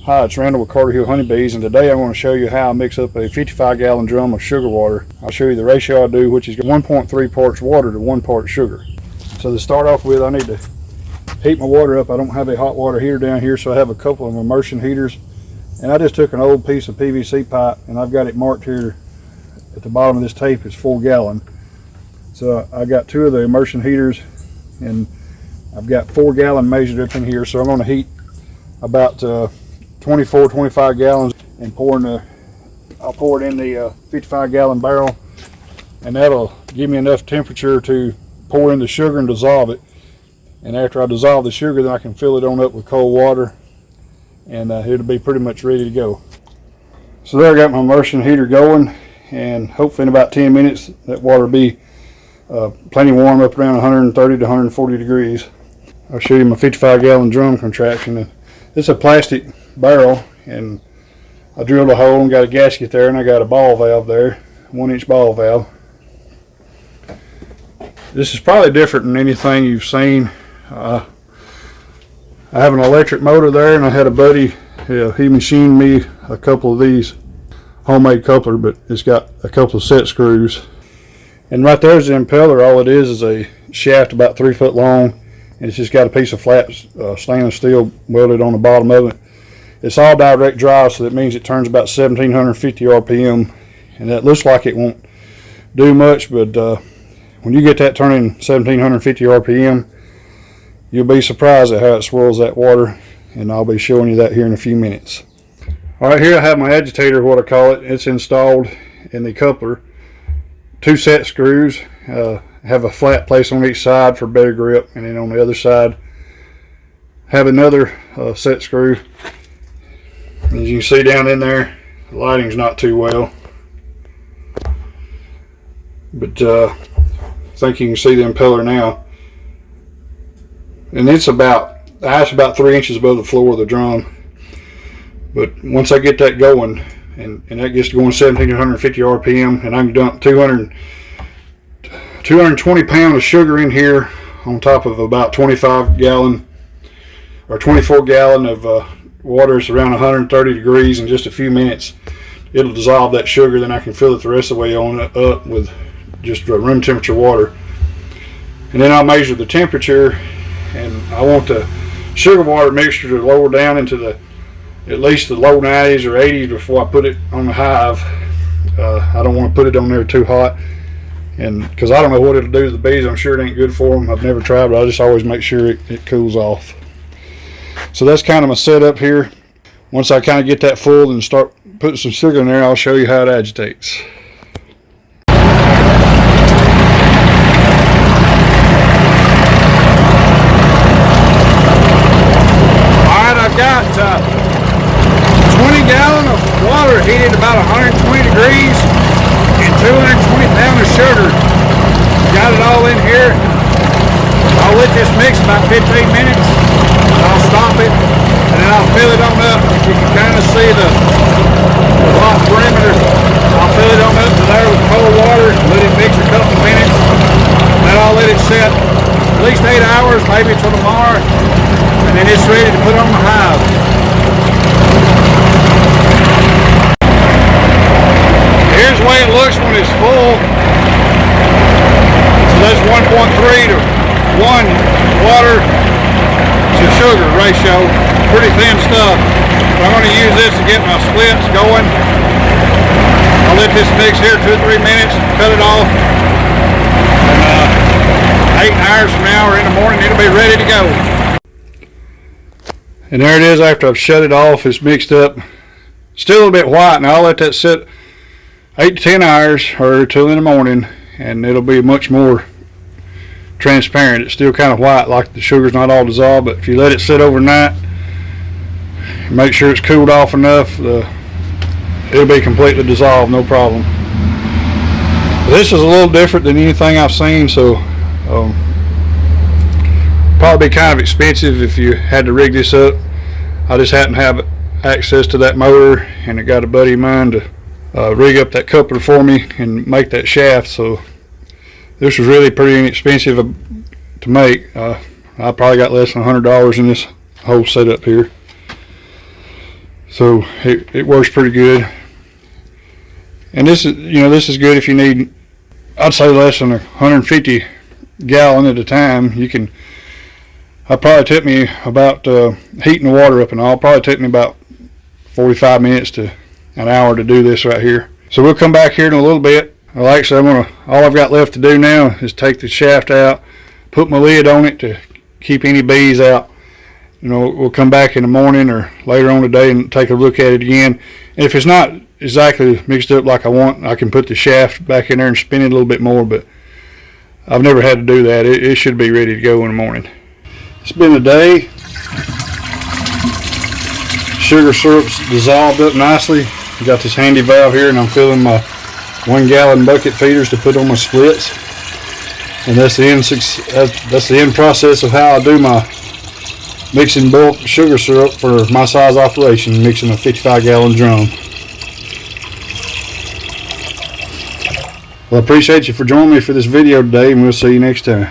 Hi, it's Randall with Carter Hill Honeybees, and today I'm going to show you how I mix up a 55-gallon drum of sugar water. I'll show you the ratio I do, which is 1.3 parts water to 1 part sugar. So to start off with, I need to heat my water up. I don't have a hot water heater down here, so I have a couple of immersion heaters. And I just took an old piece of PVC pipe, and I've got it marked here at the bottom of this tape is 4 gallon. So I got 2 of the immersion heaters, and I've got 4 gallon measured up in here. So I'm going to heat about 25 gallons and I'll pour it in the 55 gallon barrel, and that'll give me enough temperature to pour in the sugar and dissolve it. And after I dissolve the sugar, then I can fill it on up with cold water, and it'll be pretty much ready to go. So there, I got my immersion heater going, and hopefully in about 10 minutes that water will be plenty warm, up around 130 to 140 degrees. I'll show you my 55 gallon drum contraption. It's a plastic barrel, and I drilled a hole and got a gasket there, and I got a ball valve there, 1-inch ball valve. This is probably different than anything you've seen. I have an electric motor there, and I had a buddy, he machined me a couple of these homemade coupler, but it's got a couple of set screws. And right there's the impeller. All it is a shaft about 3 foot long, and it's just got a piece of flat stainless steel welded on the bottom of it. It's all direct drive, so that means it turns about 1750 RPM, and that looks like it won't do much, but when you get that turning 1750 RPM, you'll be surprised at how it swirls that water, and I'll be showing you that here in a few minutes. Alright, here I have my agitator, what I call it. It's installed in the coupler. 2 set screws, have a flat place on each side for better grip, and then on the other side have another set screw. As you can see down in there, the lighting's not too well, but I think you can see the impeller now. And it's about 3 inches above the floor of the drum. But once I get that going, and that gets to going 1750 RPM, and I can dump 220 pounds of sugar in here on top of about 25 gallon or 24 gallon of water. Is around 130 degrees. In just a few minutes it'll dissolve that sugar. Then I can fill it the rest of the way on up with just room temperature water, and then I'll measure the temperature, and I want the sugar water mixture to lower down into at least the low 90s or 80s before I put it on the hive. I don't want to put it on there too hot, and because I don't know what it'll do to the bees. I'm sure it ain't good for them. I've never tried, but I just always make sure it cools off. So that's kind of my setup here. Once I kind of get that full and start putting some sugar in there, I'll show you how it agitates. Alright, I've got 20 gallons of water heated about 120 degrees and 220 pounds of sugar. Got it all in here. I'll let this mix about 15 minutes. I'll stop it, and then I'll fill it on up. You can kind of see the block perimeter. I'll fill it on up to there with cold water, let it mix a couple of minutes. Then I'll let it set at least 8 hours, maybe till tomorrow, and then it's ready to put on the hive. Here's the way it looks when it's full. So that's 1.3 to 1 water to sugar ratio. Pretty thin stuff. So I'm going to use this to get my splits going. I'll let this mix here 2 or 3 minutes, cut it off, and 8 hours from now or in the morning it'll be ready to go. And there it is after I've shut it off. It's mixed up. Still a little bit white, and I'll let that sit 8 to 10 hours or till in the morning, and it'll be much more transparent. It's still kind of white, like the sugar's not all dissolved, but if you let it sit overnight, make sure it's cooled off enough, it'll be completely dissolved, no problem. This is a little different than anything I've seen, so probably be kind of expensive if you had to rig this up. I just happen to have access to that motor, and I got a buddy of mine to rig up that coupler for me and make that shaft. So this was really pretty inexpensive to make. I probably got less than $100 in this whole setup here. So it works pretty good. And this is, this is good if you need, I'd say, less than 150 gallon at a time. It probably took me about, heating the water up and all, probably took me about 45 minutes to an hour to do this right here. So we'll come back here in a little bit. Like I said, all I've got left to do now is take the shaft out, put my lid on it to keep any bees out. We'll come back in the morning or later on today and take a look at it again. And if it's not exactly mixed up like I want, I can put the shaft back in there and spin it a little bit more, but I've never had to do that. It should be ready to go in the morning. It's been a day. Sugar syrup's dissolved up nicely. I got this handy valve here, and I'm filling my 1 gallon bucket feeders to put on my splits. And that's the end process of how I do my mixing bulk sugar syrup for my size operation, mixing a 55 gallon drum. Well, I appreciate you for joining me for this video today, and we'll see you next time.